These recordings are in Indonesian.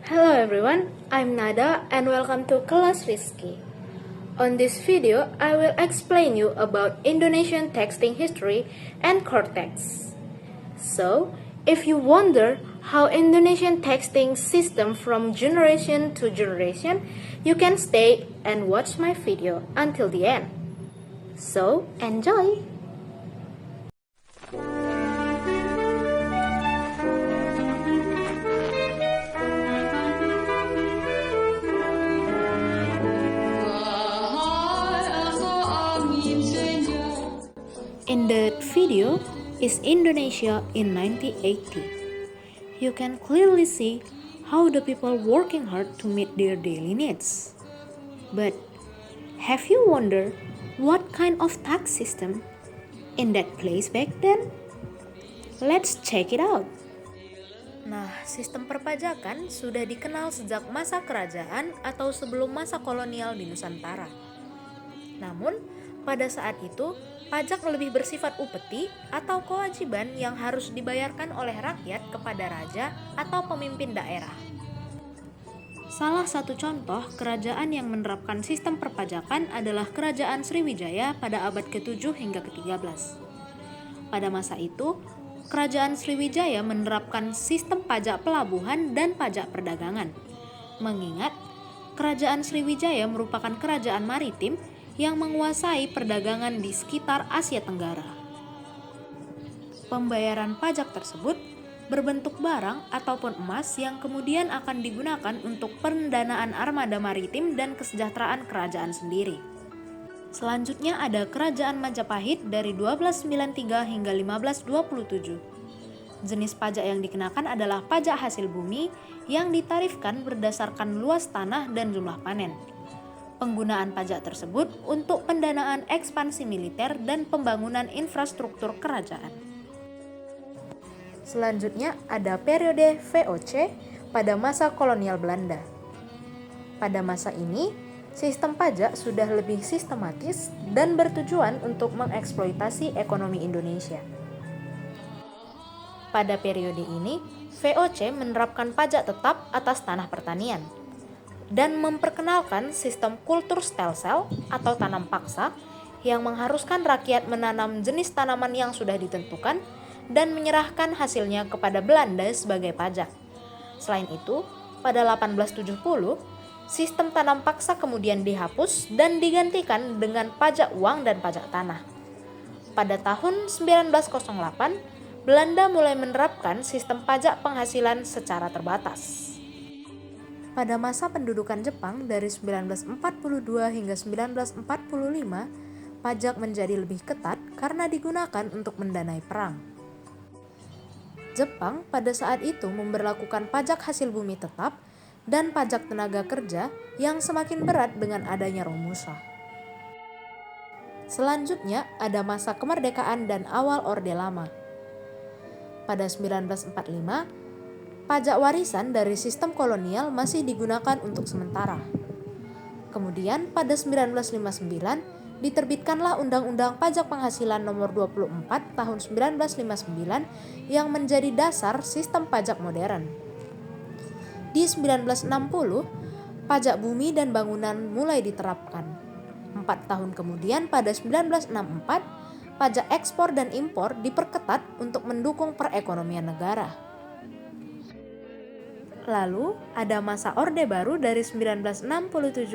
Hello everyone, I'm Nada and welcome to Kelas Rizky. On this video, I will explain you about Indonesian texting history and cortex. So, if you wonder how Indonesian texting system from generation to generation, you can stay and watch my video until the end. So, enjoy! In that video is Indonesia in 1980. You can clearly see how the people working hard to meet their daily needs. But have you wondered what kind of tax system in that place back then? Let's check it out. Nah, sistem perpajakan sudah dikenal sejak masa kerajaan atau sebelum masa kolonial di Nusantara. Namun, pada saat itu, pajak lebih bersifat upeti atau kewajiban yang harus dibayarkan oleh rakyat kepada raja atau pemimpin daerah. Salah satu contoh kerajaan yang menerapkan sistem perpajakan adalah Kerajaan Sriwijaya pada abad ke-7 hingga ke-13. Pada masa itu, Kerajaan Sriwijaya menerapkan sistem pajak pelabuhan dan pajak perdagangan. Mengingat, Kerajaan Sriwijaya merupakan kerajaan maritim yang menguasai perdagangan di sekitar Asia Tenggara. Pembayaran pajak tersebut berbentuk barang ataupun emas yang kemudian akan digunakan untuk pendanaan armada maritim dan kesejahteraan kerajaan sendiri. Selanjutnya ada Kerajaan Majapahit dari 1293 hingga 1527. Jenis pajak yang dikenakan adalah pajak hasil bumi yang ditarifkan berdasarkan luas tanah dan jumlah panen. Penggunaan pajak tersebut untuk pendanaan ekspansi militer dan pembangunan infrastruktur kerajaan. Selanjutnya ada periode VOC pada masa kolonial Belanda. Pada masa ini, sistem pajak sudah lebih sistematis dan bertujuan untuk mengeksploitasi ekonomi Indonesia. Pada periode ini, VOC menerapkan pajak tetap atas tanah pertanian dan memperkenalkan sistem kultur stelsel atau tanam paksa yang mengharuskan rakyat menanam jenis tanaman yang sudah ditentukan dan menyerahkan hasilnya kepada Belanda sebagai pajak. Selain itu, pada 1870, sistem tanam paksa kemudian dihapus dan digantikan dengan pajak uang dan pajak tanah. Pada tahun 1908, Belanda mulai menerapkan sistem pajak penghasilan secara terbatas. Pada masa pendudukan Jepang dari 1942 hingga 1945, pajak menjadi lebih ketat karena digunakan untuk mendanai perang. Jepang pada saat itu memberlakukan pajak hasil bumi tetap dan pajak tenaga kerja yang semakin berat dengan adanya Romusa. Selanjutnya ada masa kemerdekaan dan awal Orde Lama. Pada 1945, pajak warisan dari sistem kolonial masih digunakan untuk sementara. Kemudian pada 1959 diterbitkanlah Undang-Undang Pajak Penghasilan Nomor 24 Tahun 1959 yang menjadi dasar sistem pajak modern. Di 1960, pajak bumi dan bangunan mulai diterapkan. 4 tahun kemudian pada 1964, pajak ekspor dan impor diperketat untuk mendukung perekonomian negara. Lalu, ada masa Orde Baru dari 1967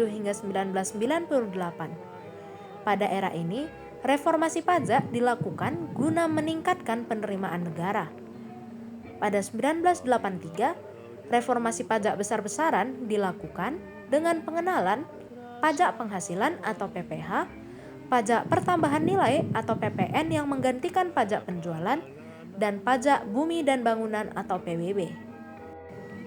hingga 1998. Pada era ini, reformasi pajak dilakukan guna meningkatkan penerimaan negara. Pada 1983, reformasi pajak besar-besaran dilakukan dengan pengenalan pajak penghasilan atau PPH, pajak pertambahan nilai atau PPN yang menggantikan pajak penjualan, dan pajak bumi dan bangunan atau PBB.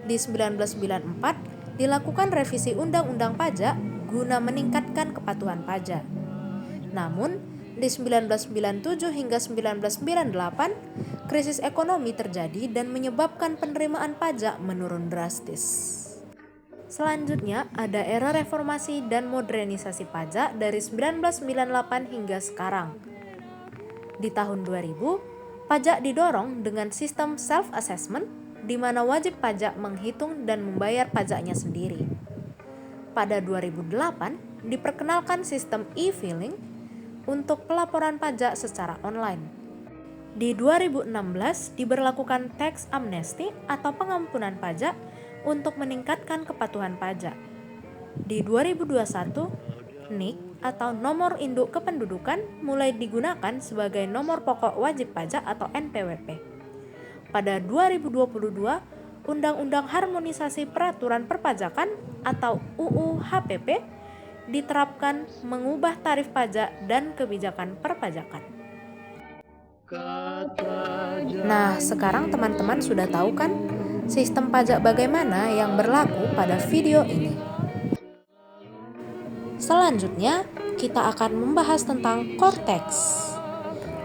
Di 1994 dilakukan revisi Undang-Undang Pajak guna meningkatkan kepatuhan pajak. Namun, di 1997 hingga 1998, krisis ekonomi terjadi dan menyebabkan penerimaan pajak menurun drastis. Selanjutnya, ada era reformasi dan modernisasi pajak dari 1998 hingga sekarang. Di tahun 2000, pajak didorong dengan sistem self-assessment di mana wajib pajak menghitung dan membayar pajaknya sendiri. Pada 2008, diperkenalkan sistem e-filing untuk pelaporan pajak secara online. Di 2016, diberlakukan tax amnesty atau pengampunan pajak untuk meningkatkan kepatuhan pajak. Di 2021, NIK atau nomor induk kependudukan mulai digunakan sebagai nomor pokok wajib pajak atau NPWP. Pada 2022, Undang-Undang Harmonisasi Peraturan Perpajakan atau UU HPP diterapkan mengubah tarif pajak dan kebijakan perpajakan. Nah, sekarang teman-teman sudah tahu kan sistem pajak bagaimana yang berlaku pada video ini. Selanjutnya, kita akan membahas tentang Cortex.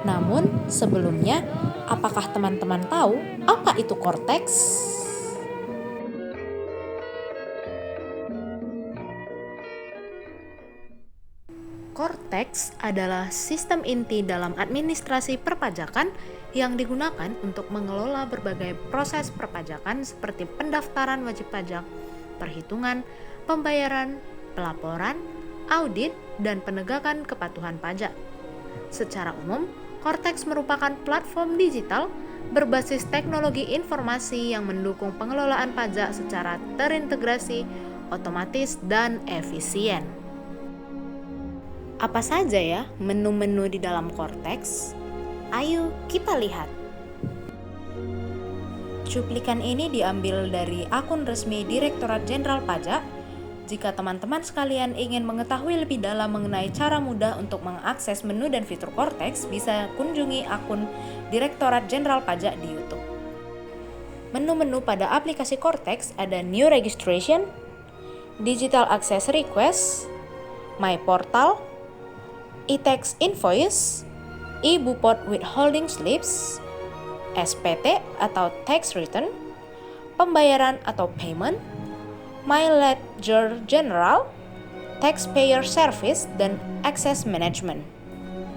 Namun, sebelumnya, apakah teman-teman tahu apa itu Cortex? Cortex adalah sistem inti dalam administrasi perpajakan yang digunakan untuk mengelola berbagai proses perpajakan seperti pendaftaran wajib pajak, perhitungan, pembayaran, pelaporan, audit, dan penegakan kepatuhan pajak. Secara umum, Cortex merupakan platform digital berbasis teknologi informasi yang mendukung pengelolaan pajak secara terintegrasi, otomatis, dan efisien. Apa saja ya menu-menu di dalam Cortex? Ayo kita lihat. Cuplikan ini diambil dari akun resmi Direktorat Jenderal Pajak. Jika teman-teman sekalian ingin mengetahui lebih dalam mengenai cara mudah untuk mengakses menu dan fitur Cortex, bisa kunjungi akun Direktorat Jenderal Pajak di YouTube. Menu-menu pada aplikasi Cortex ada New Registration, Digital Access Request, My Portal, e-tax invoice, e-Bupot withholding slips, SPT atau tax return, pembayaran atau payment, My Ledger General, taxpayer service, dan access management.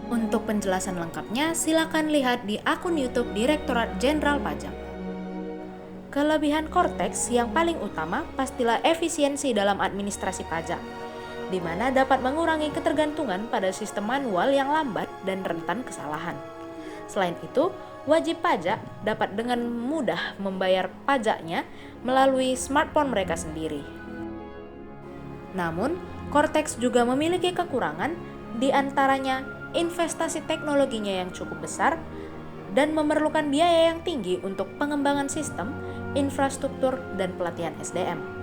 Untuk penjelasan lengkapnya, silakan lihat di akun YouTube Direktorat Jenderal Pajak. Kelebihan Cortex yang paling utama pastilah efisiensi dalam administrasi pajak, di mana dapat mengurangi ketergantungan pada sistem manual yang lambat dan rentan kesalahan. Selain itu, wajib pajak dapat dengan mudah membayar pajaknya melalui smartphone mereka sendiri. Namun, Cortex juga memiliki kekurangan, di antaranya investasi teknologinya yang cukup besar dan memerlukan biaya yang tinggi untuk pengembangan sistem, infrastruktur, dan pelatihan SDM.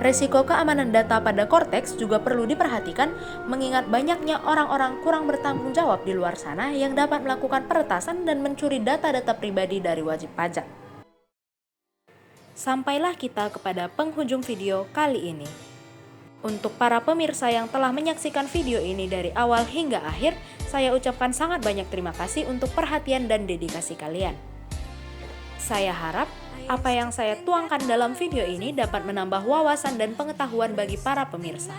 Resiko keamanan data pada Cortex juga perlu diperhatikan mengingat banyaknya orang-orang kurang bertanggung jawab di luar sana yang dapat melakukan peretasan dan mencuri data-data pribadi dari wajib pajak. Sampailah kita kepada penghujung video kali ini. Untuk para pemirsa yang telah menyaksikan video ini dari awal hingga akhir, saya ucapkan sangat banyak terima kasih untuk perhatian dan dedikasi kalian. Saya harap apa yang saya tuangkan dalam video ini dapat menambah wawasan dan pengetahuan bagi para pemirsa.